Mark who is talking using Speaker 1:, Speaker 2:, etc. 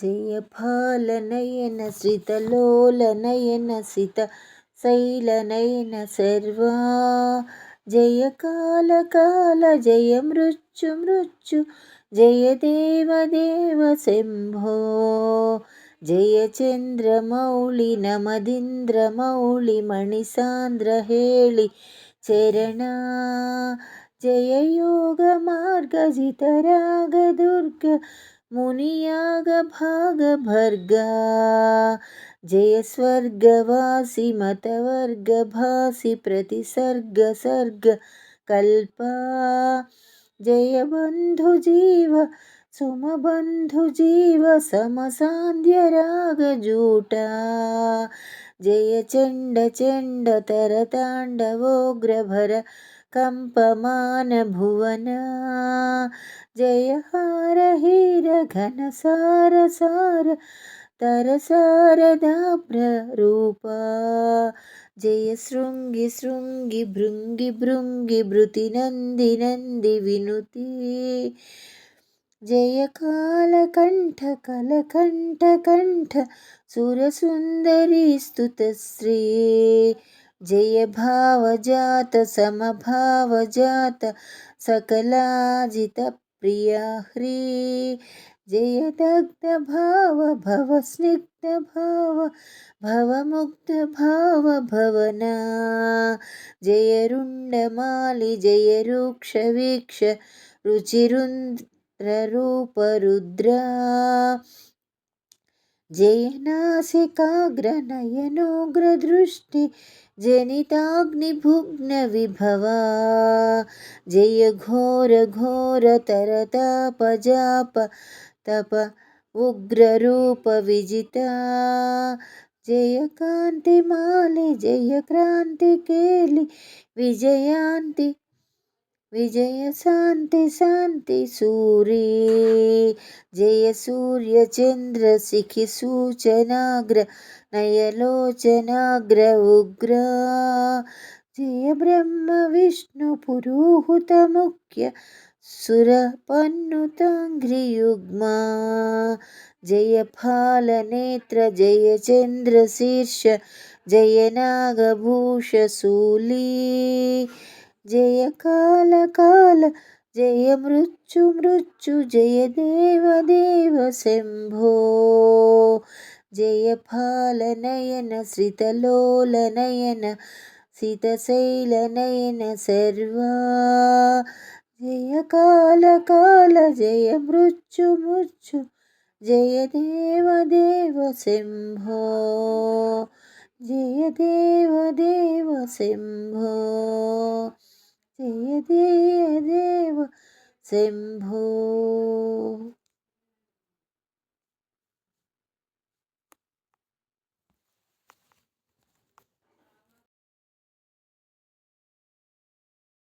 Speaker 1: जयफालनयन श्रितलोलनयन सित शैलनयन सर्वा जय काल काल जय मृत्यु मृत्यु जय देव देव शंभो जय चंद्रमौळि नमदिंद्रमौळि मणिसांद्र हेळि चरण जय योग मार्ग जितराग दुर्ग मुनियाग भाग भर्गा जय स्वर्गवासी मतवर्ग भासी प्रतिसर्ग सर्ग कल्पा जय बंधु जीव सुमबंधु जीव समसांध्य राग जूटा जय चंड चंड तरतांडवोग्र भर कंपमान भुवन जय हार हीर घन सार सार तर शारदाभ्र रूपा जय शृंगी शृंगी भृंगी भृंगी भृति नंदी नंदी विनुती जय कालकंठ कलकंठ कंठ सुरसुंदरी स्तुतश्री जय भावजात समभावजात सकलाजित प्रिया ह्री जय दग्ध भाव भव स्निग्ध भाव भवमुग्ध भाव भवना जय रुंडमालि जय रूक्ष वीक्ष रुचिरुद्र रूप रुद्रा जय नासिकाग्र नयनोग्र दृष्टि जनिताग्निभुग्न विभवा जय घोर घोर तरताप जाप तप उग्र रूप विजिता जय कांतिमालि जय क्रांति केलि विजयांति विजय शांति शांति सूरी जय सूर्य चंद्र शिखि सूचनाग्र नयलोचनाग्र उग्र जय ब्रह्म विष्णु पुरोहुत मुख्य सुर पन्नुतांघ्रियुग्मा जय फाल नेत्र जय चंद्र शीर्ष जय नागभूष शूली जय काल काल जय मृत्यु मृत्यु जय देव देव शंभो जय फाल नयन श्रितलोल नयन सितशैल नयन सर्वा जय काल काल जय मृत्यु मृत्यु जय देव देव शंभो जय देव देव शंभो जय देव देव शंभो।